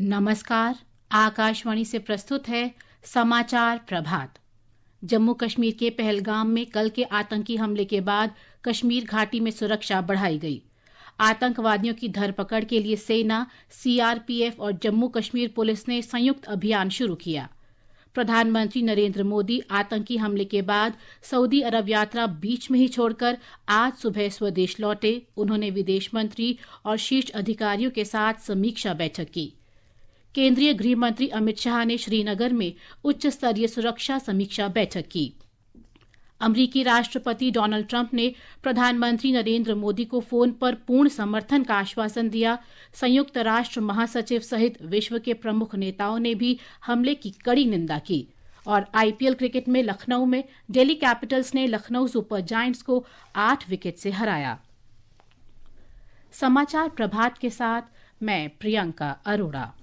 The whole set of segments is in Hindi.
नमस्कार। आकाशवाणी से प्रस्तुत है समाचार प्रभात। जम्मू कश्मीर के पहलगाम में कल के आतंकी हमले के बाद कश्मीर घाटी में सुरक्षा बढ़ाई गई। आतंकवादियों की धरपकड़ के लिए सेना, सीआरपीएफ और जम्मू कश्मीर पुलिस ने संयुक्त अभियान शुरू किया। प्रधानमंत्री नरेंद्र मोदी आतंकी हमले के बाद सऊदी अरब यात्रा बीच में ही छोड़कर आज सुबह स्वदेश लौटे। उन्होंने विदेश मंत्री और शीर्ष अधिकारियों के साथ समीक्षा बैठक की। केंद्रीय गृह मंत्री अमित शाह ने श्रीनगर में उच्च स्तरीय सुरक्षा समीक्षा बैठक की। अमेरिकी राष्ट्रपति डोनाल्ड ट्रंप ने प्रधानमंत्री नरेंद्र मोदी को फोन पर पूर्ण समर्थन का आश्वासन दिया। संयुक्त राष्ट्र महासचिव सहित विश्व के प्रमुख नेताओं ने भी हमले की कड़ी निंदा की। और आईपीएल क्रिकेट में लखनऊ में दिल्ली कैपिटल्स ने लखनऊ सुपर जायंट्स को 8 विकेट से हराया। समाचार प्रभात के साथ मैं प्रियंका अरोड़ा।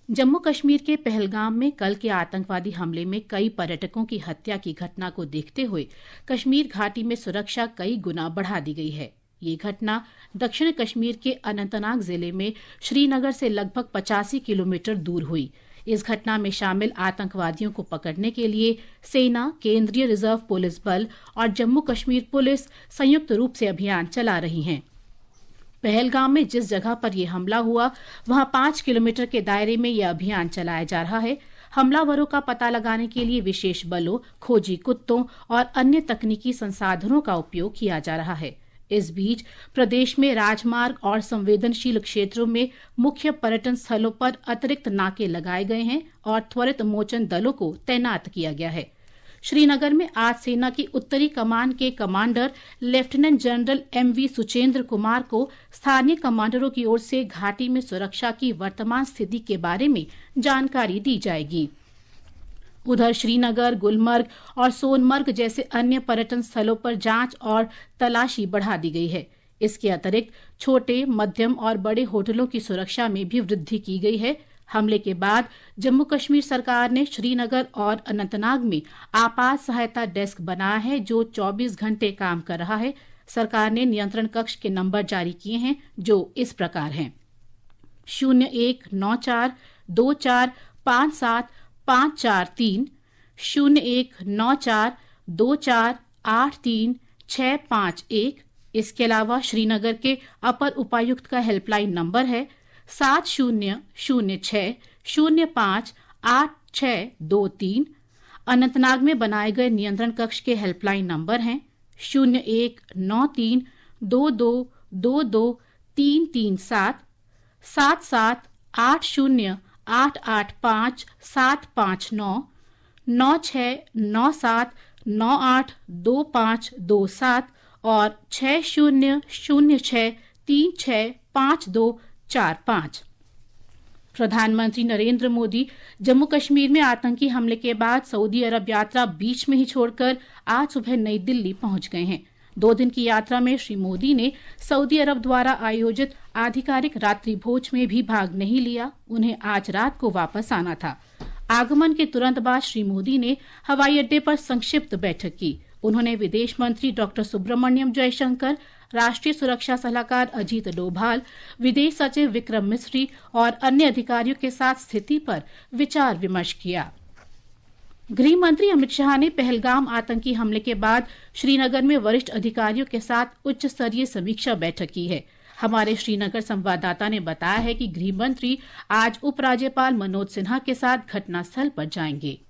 जम्मू कश्मीर के पहलगाम में कल के आतंकवादी हमले में कई पर्यटकों की हत्या की घटना को देखते हुए कश्मीर घाटी में सुरक्षा कई गुना बढ़ा दी गई है। ये घटना दक्षिण कश्मीर के अनंतनाग जिले में श्रीनगर से लगभग 85 किलोमीटर दूर हुई। इस घटना में शामिल आतंकवादियों को पकड़ने के लिए सेना, केंद्रीय रिजर्व पुलिस बल और जम्मू कश्मीर पुलिस संयुक्त रूप से अभियान चला रही हैं। पहलगाम में जिस जगह पर यह हमला हुआ वहां 5 किलोमीटर के दायरे में यह अभियान चलाया जा रहा है। हमलावरों का पता लगाने के लिए विशेष बलों, खोजी कुत्तों और अन्य तकनीकी संसाधनों का उपयोग किया जा रहा है। इस बीच प्रदेश में राजमार्ग और संवेदनशील क्षेत्रों में मुख्य पर्यटन स्थलों पर अतिरिक्त नाके लगाए गए हैं और त्वरित मोचन दलों को तैनात किया गया है। श्रीनगर में आज सेना की उत्तरी कमान के commander lieutenant general MV Suchindra Kumar को स्थानीय कमांडरों की ओर से घाटी में सुरक्षा की वर्तमान स्थिति के बारे में जानकारी दी जाएगी। उधर श्रीनगर, गुलमर्ग और सोनमर्ग जैसे अन्य पर्यटन स्थलों पर जांच और तलाशी बढ़ा दी गई है। इसके अतिरिक्त छोटे, मध्यम और बड़े होटलों की सुरक्षा में भी वृद्धि की गई है। हमले के बाद जम्मू कश्मीर सरकार ने श्रीनगर और अनंतनाग में आपात सहायता डेस्क बनाया है जो 24 घंटे काम कर रहा है। सरकार ने नियंत्रण कक्ष के नंबर जारी किए हैं जो इस प्रकार हैं: 019424575543, 019424836551। इसके अलावा श्रीनगर के अपर उपायुक्त का हेल्पलाइन नंबर है 7006058623। अनंतनाग में बनाए गए नियंत्रण कक्ष के हेल्पलाइन नंबर हैं 019322222337, 7780885759, 9697982527 और 6006365245। प्रधानमंत्री नरेंद्र मोदी जम्मू कश्मीर में आतंकी हमले के बाद सऊदी अरब यात्रा बीच में ही छोड़कर आज सुबह नई दिल्ली पहुंच गए हैं। 2 दिन की यात्रा में श्री मोदी ने सऊदी अरब द्वारा आयोजित आधिकारिक रात्रि भोज में भी भाग नहीं लिया। उन्हें आज रात को वापस आना था। आगमन के तुरंत बाद श्री मोदी ने हवाई अड्डे पर संक्षिप्त बैठक की। उन्होंने विदेश मंत्री डॉक्टर सुब्रमण्यम जयशंकर, राष्ट्रीय सुरक्षा सलाहकार अजीत डोभाल, विदेश सचिव विक्रम मिस्री और अन्य अधिकारियों के साथ स्थिति पर विचार विमर्श किया। गृह मंत्री अमित शाह ने पहलगाम आतंकी हमले के बाद श्रीनगर में वरिष्ठ अधिकारियों के साथ उच्च स्तरीय समीक्षा बैठक की है। हमारे श्रीनगर संवाददाता ने बताया है कि गृह मंत्री आज उपराज्यपाल मनोज सिन्हा के साथ घटनास्थल पर जाएंगे।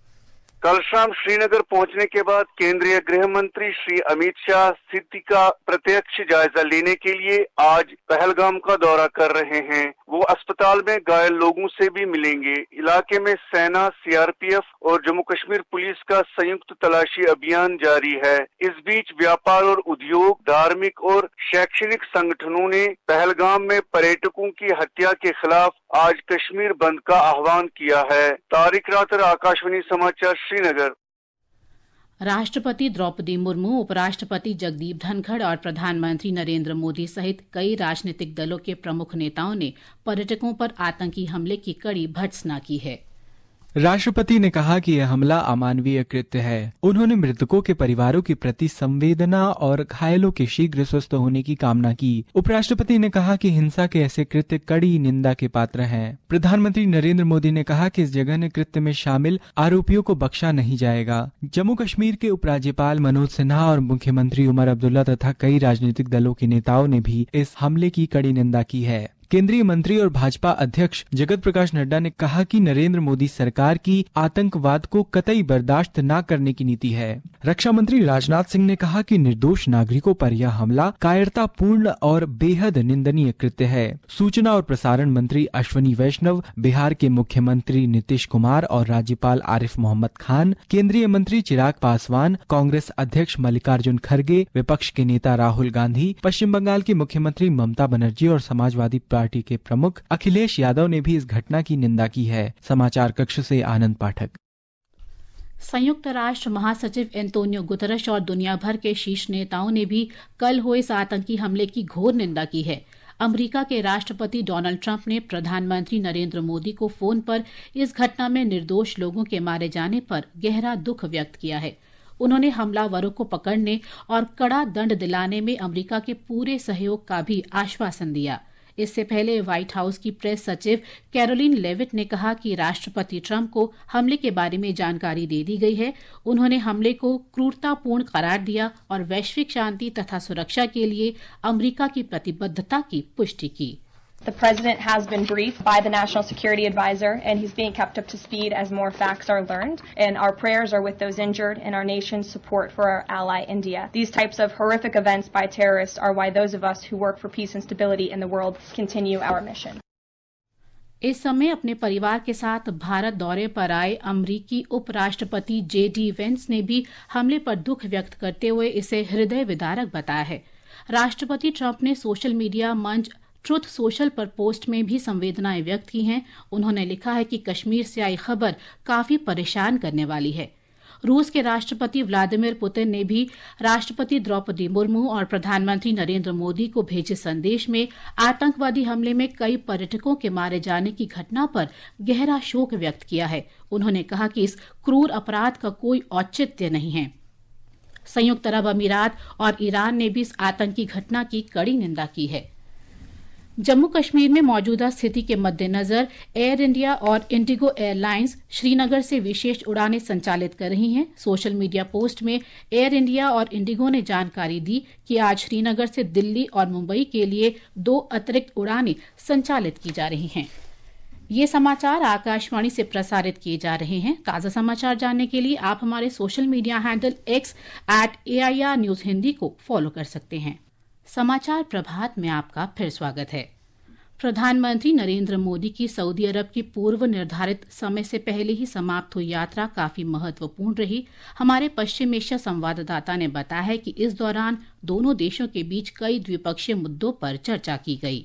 कल शाम श्रीनगर पहुंचने के बाद केंद्रीय गृह मंत्री श्री अमित शाह स्थिति का प्रत्यक्ष जायजा लेने के लिए आज पहलगाम का दौरा कर रहे हैं। वो अस्पताल में घायल लोगों से भी मिलेंगे। इलाके में सेना, सीआरपीएफ और जम्मू कश्मीर पुलिस का संयुक्त तलाशी अभियान जारी है। इस बीच व्यापार और उद्योग, धार्मिक और शैक्षणिक संगठनों ने पहलगाम में पर्यटकों की हत्या के खिलाफ आज कश्मीर बंद का आह्वान किया है। तारिक रातर, आकाशवाणी समाचार, श्रीनगर। राष्ट्रपति द्रौपदी मुर्मू, उपराष्ट्रपति जगदीप धनखड़ और प्रधानमंत्री नरेंद्र मोदी सहित कई राजनीतिक दलों के प्रमुख नेताओं ने पर्यटकों पर आतंकी हमले की कड़ी भर्त्सना की है। राष्ट्रपति ने कहा कि यह हमला अमानवीय कृत्य है। उन्होंने मृतकों के परिवारों के प्रति संवेदना और घायलों के शीघ्र स्वस्थ होने की कामना की। उपराष्ट्रपति ने कहा कि हिंसा के ऐसे कृत्य कड़ी निंदा के पात्र हैं। प्रधानमंत्री नरेंद्र मोदी ने कहा कि इस जघन्य कृत्य में शामिल आरोपियों को बख्शा नहीं जाएगा। जम्मू कश्मीर के उपराज्यपाल मनोज सिन्हा और मुख्यमंत्री उमर अब्दुल्ला तथा कई राजनीतिक दलों के नेताओं ने भी इस हमले की कड़ी निंदा की है। केंद्रीय मंत्री और भाजपा अध्यक्ष जगत प्रकाश नड्डा ने कहा कि नरेंद्र मोदी सरकार की आतंकवाद को कतई बर्दाश्त न करने की नीति है। रक्षा मंत्री राजनाथ सिंह ने कहा कि निर्दोष नागरिकों पर यह हमला कायरतापूर्ण और बेहद निंदनीय कृत्य है। सूचना और प्रसारण मंत्री अश्विनी वैष्णव, बिहार के मुख्यमंत्री नीतीश कुमार और राज्यपाल आरिफ मोहम्मद खान, केंद्रीय मंत्री चिराग पासवान, कांग्रेस अध्यक्ष मल्लिकार्जुन खड़गे, विपक्ष के नेता राहुल गांधी, पश्चिम बंगाल की मुख्यमंत्री ममता बनर्जी और समाजवादी पार्टी के प्रमुख अखिलेश यादव ने भी इस घटना की निंदा की है। समाचार कक्ष से आनंद पाठक। संयुक्त राष्ट्र महासचिव एंटोनियो गुतरश और दुनिया भर के शीर्ष नेताओं ने भी कल हुए इस आतंकी हमले की घोर निंदा की है। अमेरिका के राष्ट्रपति डोनाल्ड ट्रंप ने प्रधानमंत्री नरेंद्र मोदी को फोन पर इस घटना में निर्दोष लोगों के मारे जाने पर गहरा दुख व्यक्त किया है। उन्होंने हमलावरों को पकड़ने और कड़ा दंड दिलाने में अमेरिका के पूरे सहयोग का भी आश्वासन दिया। इससे पहले व्हाइट हाउस की प्रेस सचिव कैरोलिन लेविट ने कहा कि राष्ट्रपति ट्रंप को हमले के बारे में जानकारी दे दी गई है। उन्होंने हमले को क्रूरतापूर्ण करार दिया और वैश्विक शांति तथा सुरक्षा के लिए अमेरिका की प्रतिबद्धता की पुष्टि की। The President has been briefed by the National Security Advisor, and he's being kept up to speed as more facts are learned. And our prayers are with those injured and our nation's support for our ally, India. These types of horrific events by terrorists are why those of us who work for peace and stability in the world continue our mission. इस समय अपने परिवार के साथ भारत दौरे पर आए अमरीकी उपराष्ट्रपति JD वेंस ने भी हमले पर दुख व्यक्त करते हुए इसे हृदय विदारक बताया है। राष्ट्रपति ट्रंप ने सोशल मीडिया मंच ट्रुथ सोशल पर पोस्ट में भी संवेदनाएं व्यक्त की हैं। उन्होंने लिखा है कि कश्मीर से आई खबर काफी परेशान करने वाली है। रूस के राष्ट्रपति व्लादिमीर पुतिन ने भी राष्ट्रपति द्रौपदी मुर्मू और प्रधानमंत्री नरेंद्र मोदी को भेजे संदेश में आतंकवादी हमले में कई पर्यटकों के मारे जाने की घटना पर गहरा शोक व्यक्त किया है। उन्होंने कहा कि इस क्रूर अपराध का कोई औचित्य नहीं है। संयुक्त अरब अमीरात और ईरान ने भी इस आतंकी घटना की कड़ी निंदा की है। जम्मू कश्मीर में मौजूदा स्थिति के मद्देनजर एयर इंडिया और इंडिगो एयरलाइंस श्रीनगर से विशेष उड़ानें संचालित कर रही हैं। सोशल मीडिया पोस्ट में एयर इंडिया और इंडिगो ने जानकारी दी कि आज श्रीनगर से दिल्ली और मुंबई के लिए 2 अतिरिक्त उड़ानें संचालित की जा रही हैं। ये समाचार आकाशवाणी से प्रसारित किए जा रहे हैं। ताज़ा समाचार जानने के लिए आप हमारे social media handle X @AIR News Hindi को फॉलो कर सकते हैं। समाचार प्रभात में आपका फिर स्वागत है। प्रधानमंत्री नरेंद्र मोदी की सऊदी अरब की पूर्व निर्धारित समय से पहले ही समाप्त हुई यात्रा काफी महत्वपूर्ण रही। हमारे पश्चिम एशिया संवाददाता ने बताया है कि इस दौरान दोनों देशों के बीच कई द्विपक्षीय मुद्दों पर चर्चा की गई।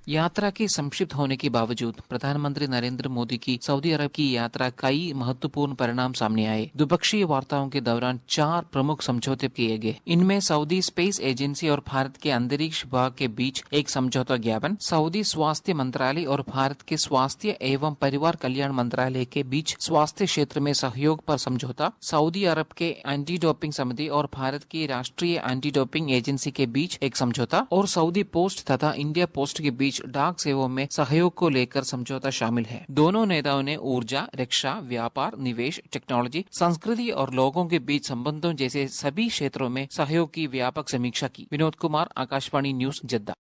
यात्रा के संक्षिप्त होने के बावजूद प्रधानमंत्री नरेंद्र मोदी की सऊदी अरब की यात्रा कई महत्वपूर्ण परिणाम सामने आए। द्विपक्षीय वार्ताओं के दौरान 4 प्रमुख समझौते किए गए। इनमें सऊदी स्पेस एजेंसी और भारत के अंतरिक्ष विभाग के बीच एक समझौता ज्ञापन, सऊदी स्वास्थ्य मंत्रालय और भारत के स्वास्थ्य एवं परिवार कल्याण मंत्रालय के बीच स्वास्थ्य क्षेत्र में सहयोग पर समझौता, सऊदी अरब के एंटी डोपिंग समिति और भारत की राष्ट्रीय एंटी डोपिंग एजेंसी के बीच एक समझौता और सऊदी पोस्ट तथा इंडिया पोस्ट के बीच डाक सेवाओं में सहयोग को लेकर समझौता शामिल है। दोनों नेताओं ने ऊर्जा, रक्षा, व्यापार, निवेश, टेक्नोलॉजी, संस्कृति और लोगों के बीच संबंधों जैसे सभी क्षेत्रों में सहयोग की व्यापक समीक्षा की। विनोद कुमार, आकाशवाणी न्यूज, जद्दा।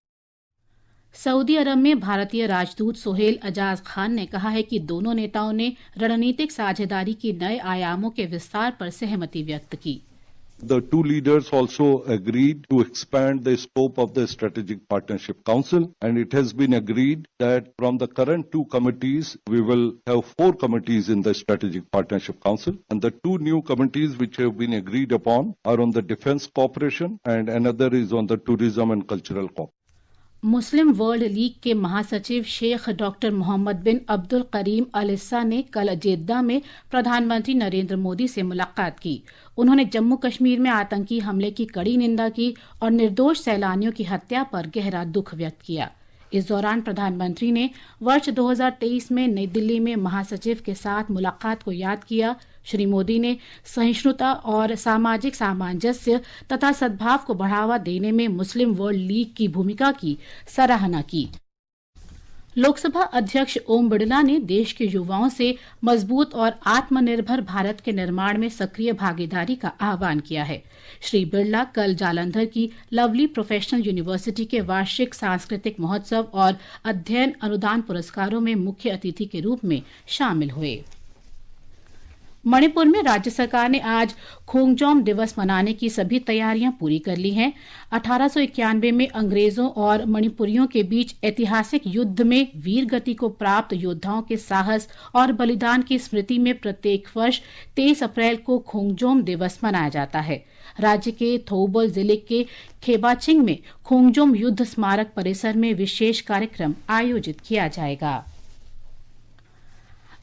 सऊदी अरब में भारतीय राजदूत सोहेल अजाज खान ने कहा है कि दोनों नेताओं ने रणनीतिक साझेदारी के नए आयामों के विस्तार पर सहमति व्यक्त की। The two leaders also agreed to expand the scope of the Strategic Partnership Council, and it has been agreed that from the current 2 committees, we will have 4 committees in the Strategic Partnership Council, and the 2 new committees which have been agreed upon are on the defense cooperation and another is on the tourism and cultural cooperation. Muslim world league के महासचिव शेख डॉक्टर मोहम्मद बिन अब्दुल करीम अल इस्सा ने कल जेद्दा में प्रधानमंत्री नरेंद्र मोदी से मुलाकात की। उन्होंने जम्मू कश्मीर में आतंकी हमले की कड़ी निंदा की और निर्दोष सैलानियों की हत्या पर गहरा दुख व्यक्त किया। इस दौरान प्रधानमंत्री ने वर्ष 2023 में नई दिल्ली में महासचिव के साथ मुलाकात को याद किया। श्री मोदी ने सहिष्णुता और सामाजिक सामंजस्य तथा सद्भाव को बढ़ावा देने में मुस्लिम वर्ल्ड लीग की भूमिका की सराहना की। लोकसभा अध्यक्ष ओम बिड़ला ने देश के युवाओं से मजबूत और आत्मनिर्भर भारत के निर्माण में सक्रिय भागीदारी का आह्वान किया है। श्री बिड़ला कल जालंधर की लवली प्रोफेशनल यूनिवर्सिटी के वार्षिक सांस्कृतिक महोत्सव और अध्ययन अनुदान पुरस्कारों में मुख्य अतिथि के रूप में शामिल हुए। मणिपुर में राज्य सरकार ने आज खोंगजोम दिवस मनाने की सभी तैयारियां पूरी कर ली हैं। 1891 में अंग्रेजों और मणिपुरियों के बीच ऐतिहासिक युद्ध में वीर गति को प्राप्त योद्धाओं के साहस और बलिदान की स्मृति में प्रत्येक वर्ष 23 अप्रैल को खोंगजोम दिवस मनाया जाता है। राज्य के थौबल जिले के खेबाचिंग में खोंगजोम युद्ध स्मारक परिसर में विशेष कार्यक्रम आयोजित किया जाएगा।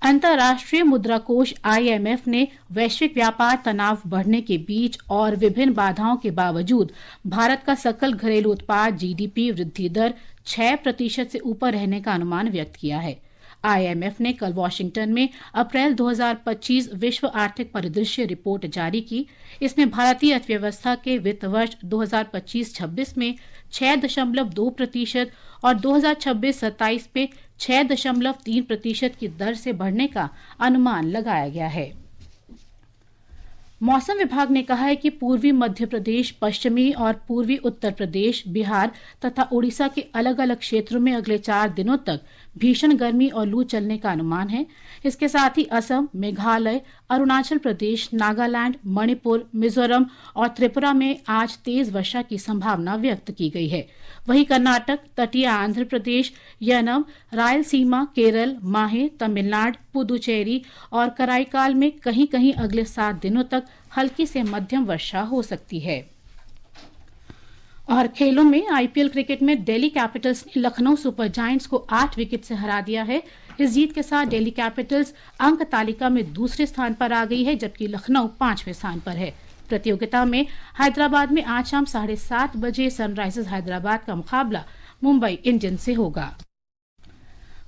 अंतर्राष्ट्रीय मुद्रा कोष IMF ने वैश्विक व्यापार तनाव बढ़ने के बीच और विभिन्न बाधाओं के बावजूद भारत का सकल घरेलू उत्पाद GDP वृद्धि दर 6% से ऊपर रहने का अनुमान व्यक्त किया है। IMF ने कल वॉशिंगटन में अप्रैल 2025 विश्व आर्थिक परिदृश्य रिपोर्ट जारी की। इसमें भारतीय अर्थव्यवस्था के वित्त वर्ष 2025-26 में 6.2% और 2026-27 में 6.3% की दर से बढ़ने का अनुमान लगाया गया है। मौसम विभाग ने कहा है कि पूर्वी मध्य प्रदेश, पश्चिमी और पूर्वी उत्तर प्रदेश, बिहार तथा उड़ीसा के अलग अलग क्षेत्रों में अगले 4 दिनों तक भीषण गर्मी और लू चलने का अनुमान है। इसके साथ ही असम, मेघालय, अरुणाचल प्रदेश, नागालैंड, मणिपुर, मिजोरम और त्रिपुरा में आज तेज वर्षा की संभावना व्यक्त की गई है। वहीं कर्नाटक, तटीय आंध्र प्रदेश, यनम, रायलसीमा, केरल, माहे, तमिलनाडु, पुदुचेरी और कराईकाल में कहीं कहीं अगले 7 दिनों तक हल्की से मध्यम वर्षा हो सकती है। और खेलों में IPL क्रिकेट में दिल्ली कैपिटल्स ने लखनऊ सुपर जायंट्स को 8 विकेट से हरा दिया है। इस जीत के साथ दिल्ली कैपिटल्स अंक तालिका में दूसरे स्थान पर आ गई है, जबकि लखनऊ 5वें स्थान पर है। प्रतियोगिता में हैदराबाद में आज शाम 7:30 बजे सनराइजर्स हैदराबाद का मुकाबला मुंबई इंडियंस से होगा।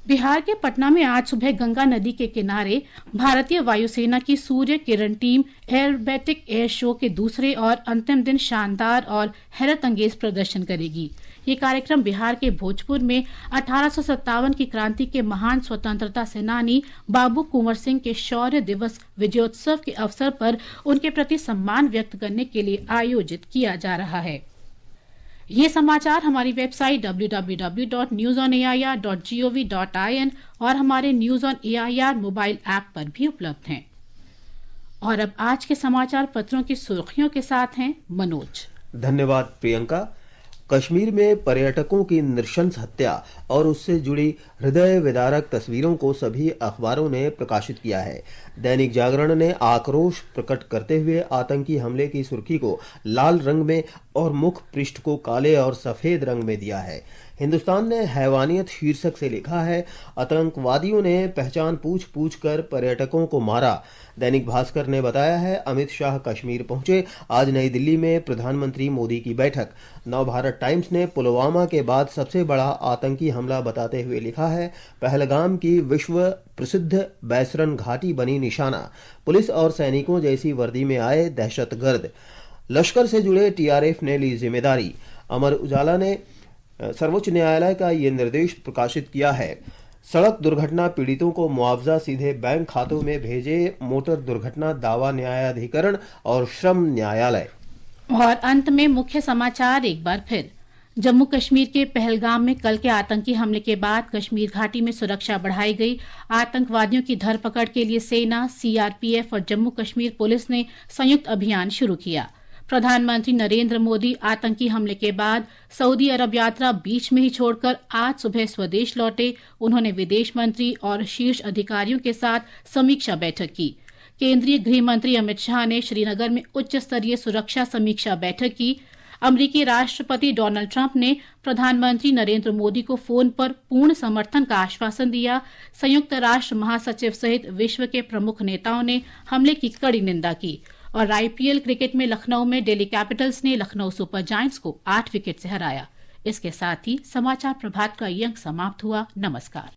बिहार के पटना में आज सुबह गंगा नदी के किनारे भारतीय वायुसेना की Surya Kiran team एयरबैटिक air show के दूसरे और अंतिम दिन शानदार और हैरत अंगेज प्रदर्शन करेगी। ये कार्यक्रम बिहार के भोजपुर में 1857 की क्रांति के महान स्वतंत्रता सेनानी बाबू कुंवर सिंह के शौर्य दिवस विजयोत्सव के अवसर पर उनके प्रति सम्मान व्यक्त करने के लिए आयोजित किया जा रहा है। ये समाचार हमारी वेबसाइट www.newsonair.gov.in और हमारे news on AIR mobile app पर भी उपलब्ध हैं। और अब आज के समाचार पत्रों की सुर्खियों के साथ हैं मनोज। धन्यवाद प्रियंका। कश्मीर में पर्यटकों की नृशंस हत्या और उससे जुड़ी हृदय विदारक तस्वीरों को सभी अखबारों ने प्रकाशित किया है। दैनिक जागरण ने आक्रोश प्रकट करते हुए आतंकी हमले की सुर्खी को लाल रंग में और मुख पृष्ठ को काले और सफेद रंग में दिया है। हिंदुस्तान ने हैवानियत शीर्षक से लिखा है, आतंकवादियों ने पहचान पूछ पूछ कर पर्यटकों को मारा। दैनिक भास्कर ने बताया है, अमित शाह कश्मीर पहुंचे, आज नई दिल्ली में प्रधानमंत्री मोदी की बैठक। नवभारत टाइम्स ने पुलवामा के बाद सबसे बड़ा आतंकी हमला बताते हुए लिखा है, पहलगाम की विश्व प्रसिद्ध बैसरन घाटी बनी निशाना, पुलिस और सैनिकों जैसी वर्दी में आए दहशतगर्द, लश्कर से जुड़े TRF ने ली जिम्मेदारी। अमर उजाला ने सर्वोच्च न्यायालय का ये निर्देश प्रकाशित किया है, सड़क दुर्घटना पीड़ितों को मुआवजा सीधे बैंक खातों में भेजे मोटर दुर्घटना दावा न्यायाधिकरण और श्रम न्यायालय। और अंत में मुख्य समाचार एक बार फिर। जम्मू कश्मीर के पहलगाम में कल के आतंकी हमले के बाद कश्मीर घाटी में सुरक्षा बढ़ाई गई। आतंकवादियों की धरपकड़ के लिए सेना, CRPF और जम्मू कश्मीर पुलिस ने संयुक्त अभियान शुरू किया। प्रधानमंत्री नरेंद्र मोदी आतंकी हमले के बाद सऊदी अरब यात्रा बीच में ही छोड़कर आज सुबह स्वदेश लौटे। उन्होंने विदेश मंत्री और शीर्ष अधिकारियों के साथ समीक्षा बैठक की। केंद्रीय गृह मंत्री अमित शाह ने श्रीनगर में उच्च स्तरीय सुरक्षा समीक्षा बैठक की। अमेरिकी राष्ट्रपति डोनाल्ड ट्रंप ने प्रधानमंत्री नरेंद्र मोदी को फोन पर पूर्ण समर्थन का आश्वासन दिया। संयुक्त राष्ट्र महासचिव सहित विश्व के प्रमुख नेताओं ने हमले की कड़ी निंदा की। और IPL क्रिकेट में लखनऊ में दिल्ली कैपिटल्स ने लखनऊ सुपर जायंट्स को 8 विकेट से हराया। इसके साथ ही समाचार प्रभात का ये अंक समाप्त हुआ। नमस्कार।